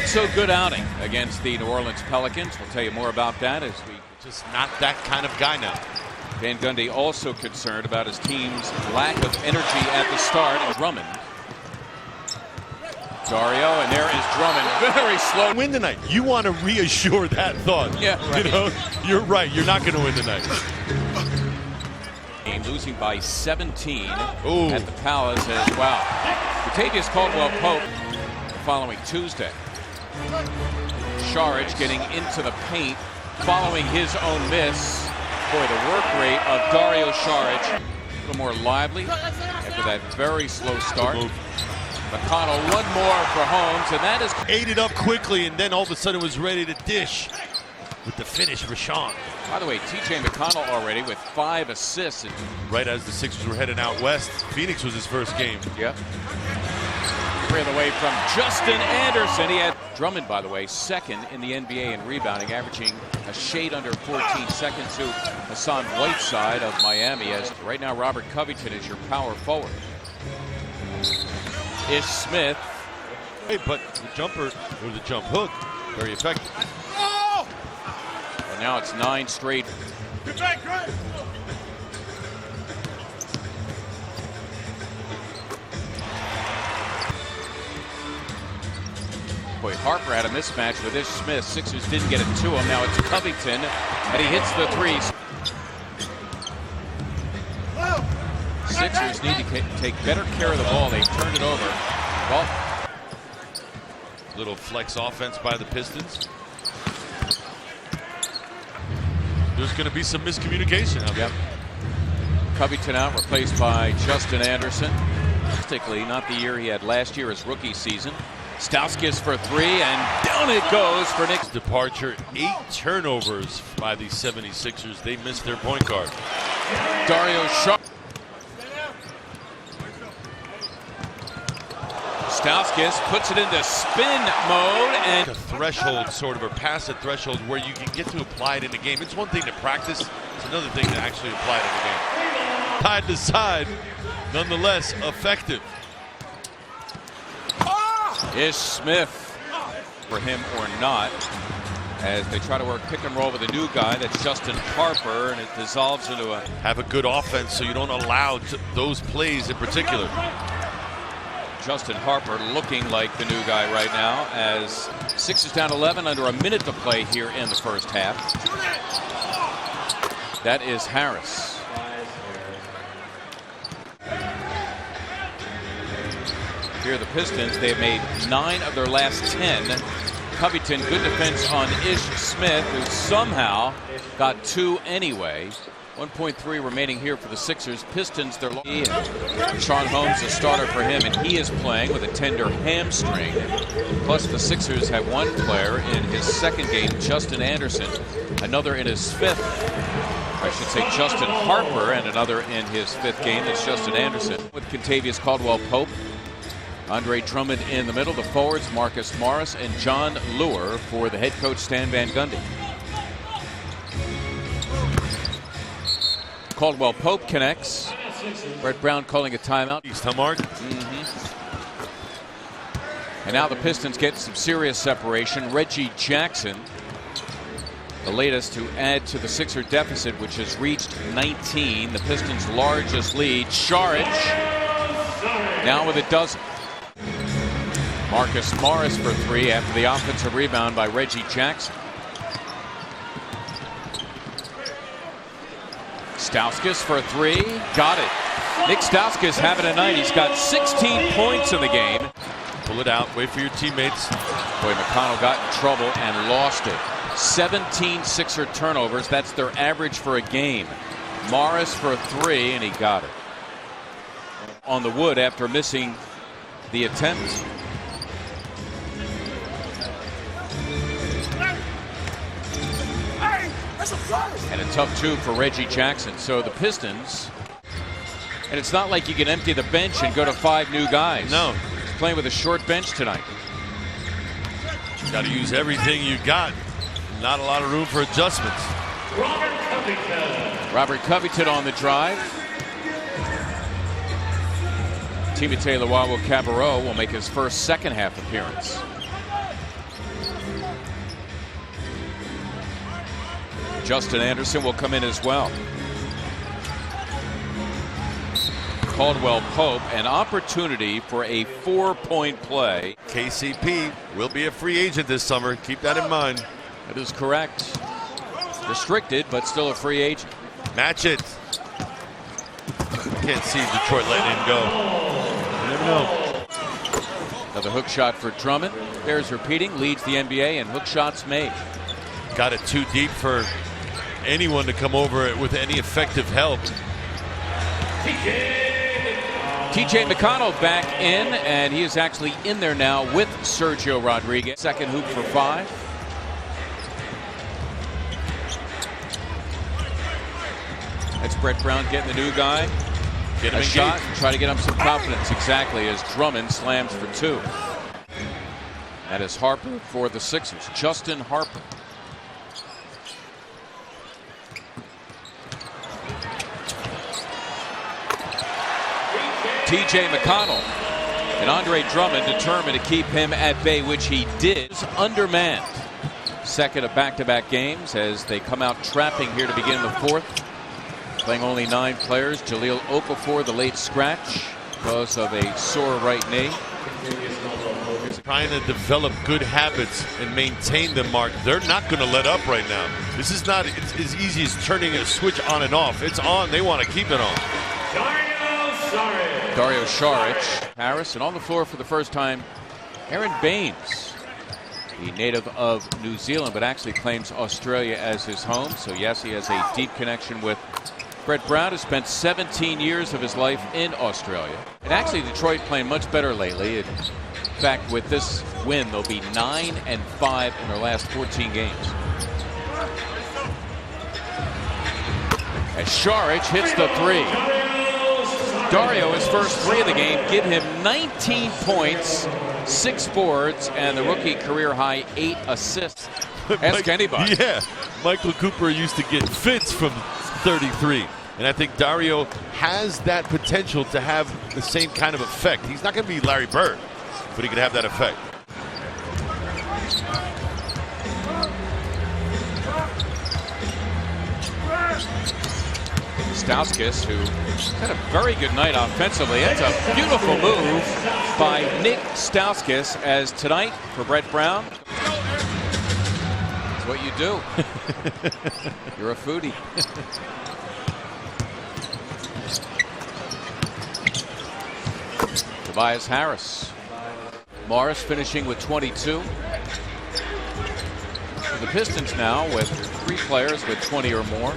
not so good outing against the New Orleans Pelicans. We'll tell you more about that as we just not that kind of guy now. Van Gundy also concerned about his team's lack of energy at the start. And Drummond. Dario, and there is Drummond. Very slow. Win tonight. You want to reassure that thought. Yeah, right. You know, you're right. You're not going to win tonight. Losing by 17 Ooh. at the Palace as well. Kentavious Caldwell-Pope the following Tuesday. Saric getting into the paint following his own miss. Boy, the work rate of Dario Saric a little more lively after that very slow start. McConnell, one more for Holmes, and that is ate it up quickly, and then all of a sudden was ready to dish with the finish for Sean. By the way, T.J. McConnell already with 5 assists. Right as the Sixers were heading out west, Phoenix was his first game. Yep. Straight away from Justin Anderson. He had Drummond, by the way, second in the NBA in rebounding, averaging a shade under 14 seconds to Hassan Whiteside of Miami. As right now, Robert Covington is your power forward. Is Smith. Hey, but the jumper or the jump hook, very effective. Well, now it's 9 straight. Get back, Grant. Boy, Harper had a mismatch with Ish Smith. Sixers didn't get it to him. Now it's Covington, and he hits the threes. Sixers need to take better care of the ball. They've turned it over. Well, little flex offense by the Pistons. There's going to be some miscommunication out there. Yep. Covington out, replaced by Justin Anderson. Particularly not the year he had last year, his rookie season. Stauskas for 3, and down it goes for Nick's departure. 8 turnovers by the 76ers. They missed their point guard. Dario Saric. Stauskas puts it into spin mode, and a threshold sort of, or past a threshold where you can get to apply it in the game. It's one thing to practice, it's another thing to actually apply it in the game. Side to side, nonetheless effective. Is Smith for him or not, as they try to work pick and roll with a new guy, that's Justin Harper, and it dissolves into a have a good offense so you don't allow those plays in particular. Justin Harper looking like the new guy right now, as Sixers down 11, under a minute to play here in the first half. That is Harris. Here are the Pistons. They have made 9 of their last 10. Covington, good defense on Ish Smith, who somehow got 2 anyway. 1.3 remaining here for the Sixers. Pistons, they're low. Sean Holmes, a starter for him, and he is playing with a tender hamstring. Plus, the Sixers have 1 player in his second game, Justin Anderson. Another in his 5th. I should say Justin Harper, and another in his 5th game. That's Justin Anderson. With Kentavious Caldwell-Pope. Andre Drummond in the middle. The forwards, Marcus Morris and John Lure for the head coach, Stan Van Gundy. Caldwell-Pope connects. Brett Brown calling a timeout. East, huh, Mark? And now the Pistons get some serious separation. Reggie Jackson, the latest to add to the Sixer deficit, which has reached 19. The Pistons' largest lead. Saric now with a dozen. Marcus Morris for 3 after the offensive rebound by Reggie Jackson. Stauskas for 3, got it. Nick Stauskas having a night. He's got 16 points in the game. Pull it out, wait for your teammates. Boy, McConnell got in trouble and lost it. 17 Sixer turnovers, that's their average for a game. Morris for 3, and he got it. On the wood after missing the attempt. And a tough 2 for Reggie Jackson. So the Pistons, and it's not like you can empty the bench and go to 5 new guys. No. He's playing with a short bench tonight. Got to use everything you got. Not a lot of room for adjustments. Robert Covington on the drive. Timothé Luwawu-Cabarrot will make his first second half appearance. Justin Anderson will come in as well. Caldwell Pope, an opportunity for a 4-point play. KCP will be a free agent this summer. Keep that in mind. That is correct. Restricted, but still a free agent. Match it. Can't see Detroit letting him go. You never know. Another hook shot for Drummond. Bears repeating, leads the NBA in hook shots made. Got it too deep for anyone to come over it with any effective help. TJ McConnell back in, and he is actually in there now with Sergio Rodriguez. Second hoop for 5. That's Brett Brown getting the new guy. Get him a shot, try to get him some confidence. Exactly, as Drummond slams for 2. That is Harper for the Sixers. Justin Harper. TJ McConnell and Andre Drummond determined to keep him at bay, which he did. Undermanned. Second of back-to-back games as they come out trapping here to begin the 4th. Playing only 9 players. Jahlil Okafor, the late scratch because of a sore right knee. Trying to develop good habits and maintain them, Mark. They're not going to let up right now. This is not as easy as turning a switch on and off. It's on. They want to keep it on. Dario Saric, Harris, and on the floor for the first time, Aaron Baines, the native of New Zealand, but actually claims Australia as his home. So yes, he has a deep connection with Brett Brown, who spent 17 years of his life in Australia. And actually, Detroit playing much better lately. In fact, with this win, they'll be 9-5 in their last 14 games. As Saric hits the 3. Dario, his first 3 of the game, give him 19 points, 6 boards, and the rookie career high 8 assists. Ask anybody. Yeah, Michael Cooper used to get fits from 33. And I think Dario has that potential to have the same kind of effect. He's not going to be Larry Bird, but he can have that effect. Stauskas, who had a very good night offensively. That's a beautiful move by Nick Stauskas, as tonight for Brett Brown. It's what you do. You're a foodie. Tobias Harris. Morris finishing with 22. The Pistons now with 3 players with 20 or more,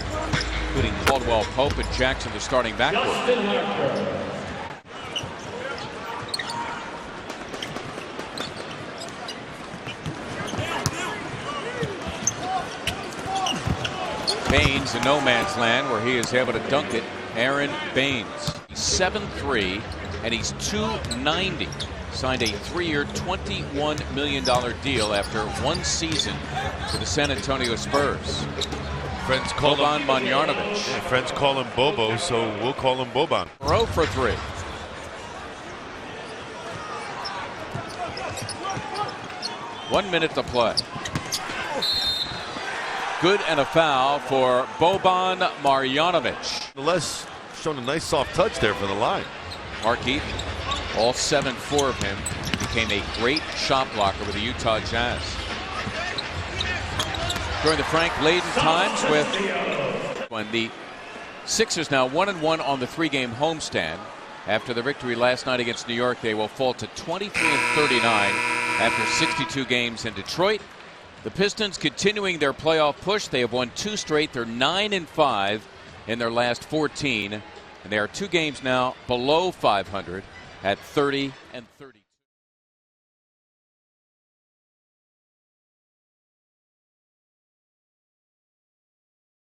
including Caldwell Pope and Jackson, the starting backcourt. Baines in no man's land, where he is able to dunk it. Aaron Baines, 7'3", and he's 290. Signed a 3-year, $21 million deal after 1 season for the San Antonio Spurs. Friends call Boban Marjanovic. Yeah, friends call him Bobo, so we'll call him Boban. 0 for 3. One minute to play. Good, and a foul for Boban Marjanovic. Nonetheless, showing a nice soft touch there for the line. Mark Eaton, all 7'4" of him, became a great shot blocker with the Utah Jazz. During the Frank Layden times, with when the Sixers now 1-1 on the 3-game homestand. After the victory last night against New York, they will fall to 23-39 after 62 games in Detroit. The Pistons continuing their playoff push. They have won 2 straight. They're 9-5 in their last 14, and they are 2 games now below 500 at 30-30.